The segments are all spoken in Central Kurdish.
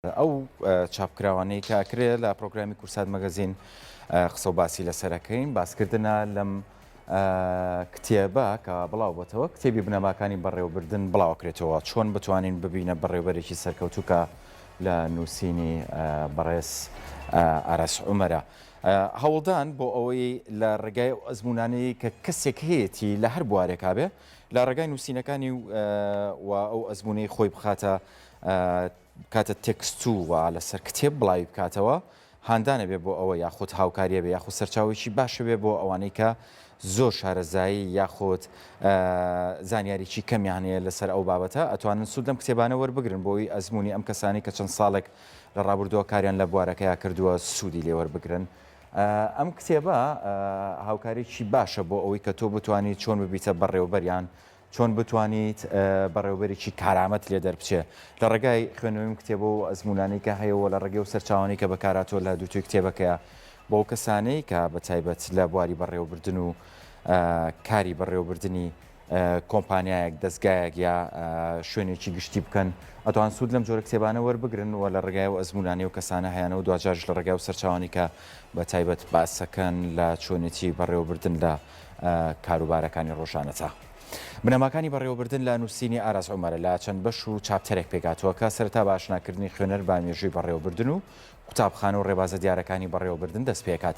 ئەو چاپکراوانەی کاکرێ لە پرۆگرامی کورسات مەگەزین قسە و باسی لەسەرەکەین باسکردنە لەم کتێبە کە بڵاو بۆتەوە کتێبی بنەماکانی بەڕێوەبردن بڵاوکرێتەوە چۆن بتوانین ببینە بەڕێوەبەرێکی سەرکەوتووکە لە نووسینی بەڕێز ئارەس عومەرە. هەوڵدان بۆ ئەوەی لە ڕێگای ئەزمونانەی کە کەسێک هەیەی لە هەر بوارێکا بێ لە ڕێگای نووسینەکانی و ئەو ئەزمونەی خۆی بخاتە کاتە تێکستووە لەسەر کتێب بڵاوی بکاتەوە هاندانە بێ بۆ ئەوە یاخود هاوکاریە بێ یاخود سەرچاوێکی باشە بێ بۆ ئەوانەی کە زۆر شارەزایی یاخود زانیاریی کەمیانەیە لەسەر ئەو بابەتە ئەتوانن سوود لەم کتێبانە وەربگرن بۆی ئەزمموی ئەم کەسانی کە چەند ساڵێک لە ڕابردووە کاریان لە بوارەکەیان کردووە سوودی لێوەربگرن. ئەم کتێبە هاوکاریی باشە بۆ ئەوەی کە تۆ بتوانیت چۆن ببیتە بەڕێوەبەریان چۆن بتوانیت بەڕێوەبەرێکی کارامەت لێ دەربچێ لە ڕێگای خوێنەوەیم کتێبە و ئەزمونانەی کە هەیەەوە لە ڕێگەی و سەرچاوانی کە بەکاراتۆ لە دووتوی کتێبەکەیە بۆ کەسانەی کە بە تایبەت لە بواری بەڕێوەبردن و کاری بەڕێوەبردننی کۆمپانیایەک دەستگایەک یا شوێنێکی گشتی بکەن ئەتوان سوود لەم جۆرە کتێبانە وەربگرن و لە ڕێگای و ئەزمونانی و کەسانە هەیەە و دوجارش لە ڕێگای و سەرچاوانی کە بە تایبەت باسەکەن لە چۆنێتی بەڕێوەبردن لە کاروبارەکانی ڕۆژانەتا. بنەماکانی بەڕێوەبردن لە نووسینی ئاراس عومەرە لە چەند بەش و چاپتەرێک پێکاتوە کە سەرەتا بە ئاشناکردنی خوێنەر با مێژووی بەڕێوەبردن و قوتابخانە و ڕێبازە دیارەکانی بەڕێوەبردن دەست پێکات.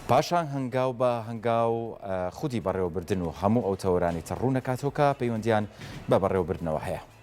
پاشان هەنگاو بە هەنگاو خودی بەڕێوەبردن و هەموو ئەو تەوەرانی تەڕوو نەکاتەوە کە پەیوەندیان بە بەڕێوەبردنەوە هەیە.